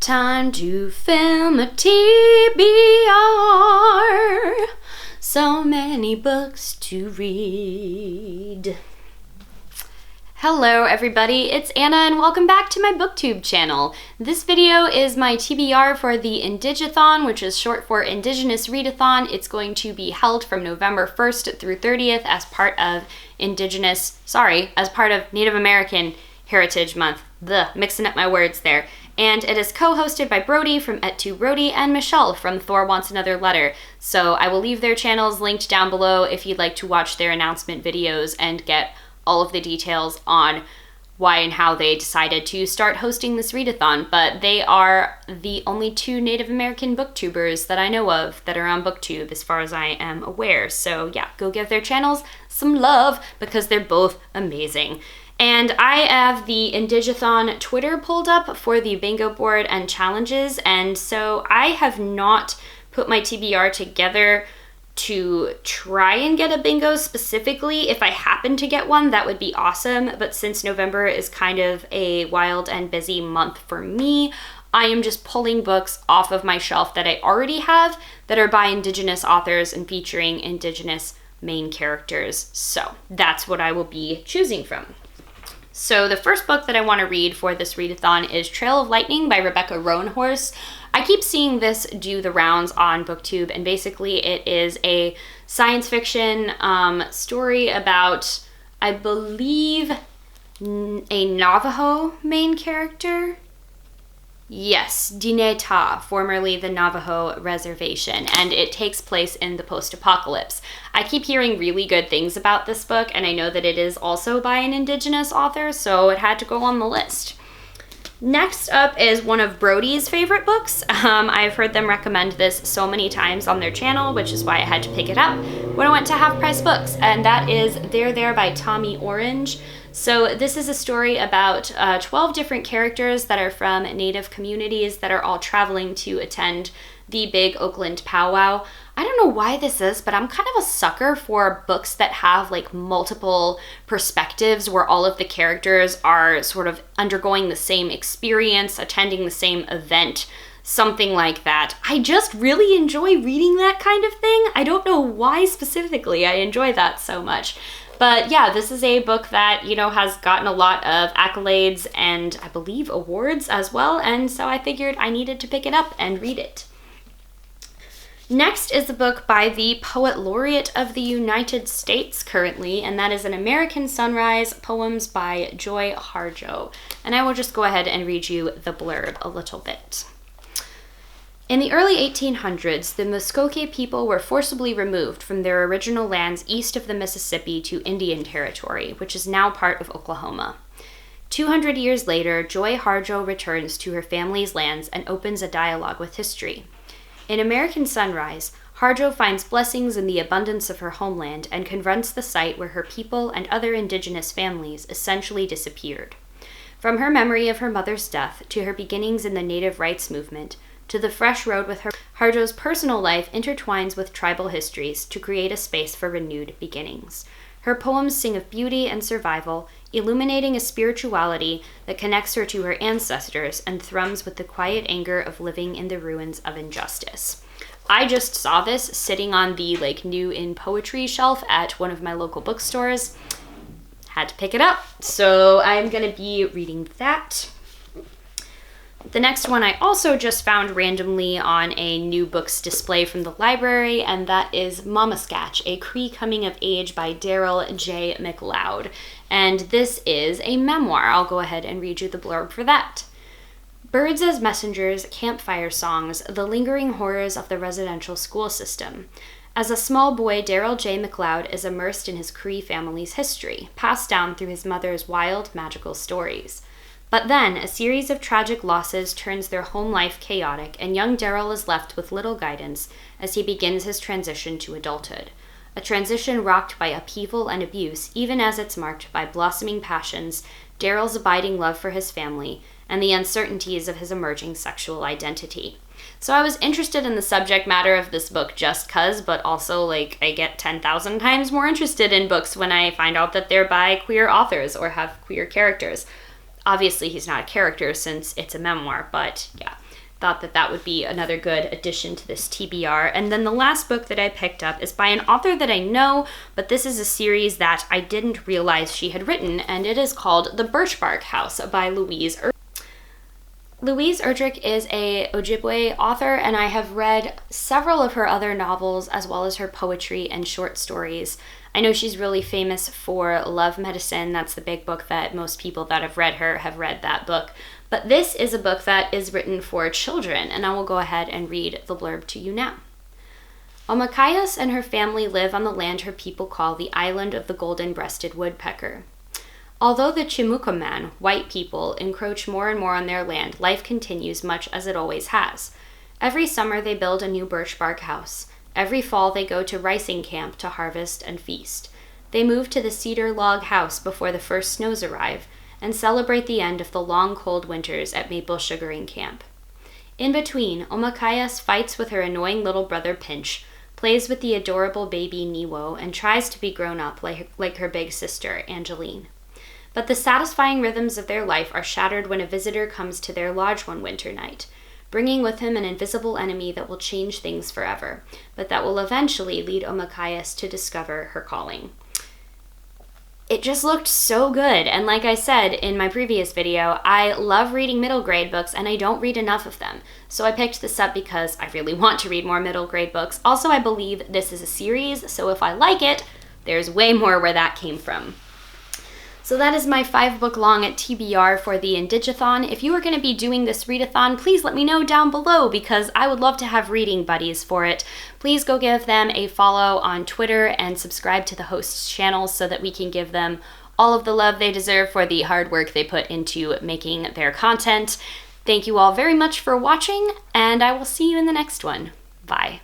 Time to film a TBR. So many books to read. Hello everybody, it's Anna and welcome back to my booktube channel. This video is my TBR for the Indigathon, which is short for Indigenous Readathon. It's going to be held from November 1st through 30th as part of Native American Heritage Month. Mixing up my words there. And it is co-hosted by Brody from @2Brody and Michelle from Thor Wants Another Letter. So I will leave their channels linked down below if you'd like to watch their announcement videos and get all of the details on why and how they decided to start hosting this readathon. But they are the only two Native American booktubers that I know of that are on booktube as far as I am aware. So yeah, go give their channels some love because they're both amazing. And I have the Indigathon Twitter pulled up for the bingo board and challenges, and so I have not put my TBR together to try and get a bingo specifically. If I happen to get one, that would be awesome, but since November is kind of a wild and busy month for me, I am just pulling books off of my shelf that I already have that are by Indigenous authors and featuring Indigenous main characters. So that's what I will be choosing from. So the first book that I want to read for this readathon is Trail of Lightning by Rebecca Roanhorse. I keep seeing this do the rounds on booktube, and basically it is a science fiction story about, I believe, a Navajo main character. Yes, Dineta, formerly the Navajo Reservation, and it takes place in the post-apocalypse. I keep hearing really good things about this book, and I know that it is also by an Indigenous author, so it had to go on the list. Next up is one of Brody's favorite books. I've heard them recommend this so many times on their channel, which is why I had to pick it up when I went to Half Price Books, and that is They're There by Tommy Orange. So this is a story about 12 different characters that are from Native communities that are all traveling to attend the big Oakland powwow. I don't know why this is, but I'm kind of a sucker for books that have like multiple perspectives where all of the characters are sort of undergoing the same experience, attending the same event, something like that. I just really enjoy reading that kind of thing. I don't know why specifically I enjoy that so much. But yeah, this is a book that, you know, has gotten a lot of accolades and I believe awards as well, and so I figured I needed to pick it up and read it. Next is a book by the Poet Laureate of the United States currently, and that is An American Sunrise, Poems by Joy Harjo. And I will just go ahead and read you the blurb a little bit. In the early 1800s, the Muskoka people were forcibly removed from their original lands east of the Mississippi to Indian Territory, which is now part of Oklahoma. 200 years later, Joy Harjo returns to her family's lands and opens a dialogue with history. In American Sunrise, Harjo finds blessings in the abundance of her homeland and confronts the site where her people and other indigenous families essentially disappeared. From her memory of her mother's death to her beginnings in the Native rights movement, to the fresh road with her, Harjo's personal life intertwines with tribal histories to create a space for renewed beginnings. Her poems sing of beauty and survival, illuminating a spirituality that connects her to her ancestors and thrums with the quiet anger of living in the ruins of injustice. I just saw this sitting on the new in poetry shelf at one of my local bookstores. Had to pick it up, so I'm going to be reading that. The next one I also just found randomly on a new books display from the library, and that is Mama Sketch, a Cree Coming of Age by Daryl J. McLeod. And this is a memoir. I'll go ahead and read you the blurb for that. Birds as messengers, campfire songs, the lingering horrors of the residential school system. As a small boy, Daryl J. McLeod is immersed in his Cree family's history, passed down through his mother's wild, magical stories. But then, a series of tragic losses turns their home life chaotic, and young Daryl is left with little guidance as he begins his transition to adulthood. A transition rocked by upheaval and abuse, even as it's marked by blossoming passions, Daryl's abiding love for his family, and the uncertainties of his emerging sexual identity. So I was interested in the subject matter of this book just 'cause, but also, I get 10,000 times more interested in books when I find out that they're by queer authors or have queer characters. Obviously, he's not a character since it's a memoir, but yeah. thought that that would be another good addition to this TBR. And then the last book that I picked up is by an author that I know, but this is a series that I didn't realize she had written, and it is called The Birchbark House by Louise Erdrich. Louise Erdrich is a Ojibwe author, and I have read several of her other novels as well as her poetry and short stories. I know she's really famous for Love Medicine. That's the big book that most people that have read her have read that book. But this is a book that is written for children, and I will go ahead and read the blurb to you now. Omakayas and her family live on the land her people call the Island of the Golden-Breasted Woodpecker. Although the Chimukaman, white people, encroach more and more on their land, life continues much as it always has. Every summer they build a new birch bark house. Every fall they go to ricing camp to harvest and feast. They move to the cedar log house before the first snows arrive, and celebrate the end of the long cold winters at maple sugaring camp. In between, Omakayas fights with her annoying little brother Pinch, plays with the adorable baby Niwo, and tries to be grown up like her big sister, Angeline. But the satisfying rhythms of their life are shattered when a visitor comes to their lodge one winter night, bringing with him an invisible enemy that will change things forever, but that will eventually lead Omakayas to discover her calling. It just looked so good, and like I said in my previous video, I love reading middle grade books and I don't read enough of them. So I picked this up because I really want to read more middle grade books. Also, I believe this is a series, so if I like it, there's way more where that came from. So that is my 5-book long TBR for the Indigathon. If you are going to be doing this readathon, please let me know down below because I would love to have reading buddies for it. Please go give them a follow on Twitter and subscribe to the host's channels so that we can give them all of the love they deserve for the hard work they put into making their content. Thank you all very much for watching, and I will see you in the next one. Bye.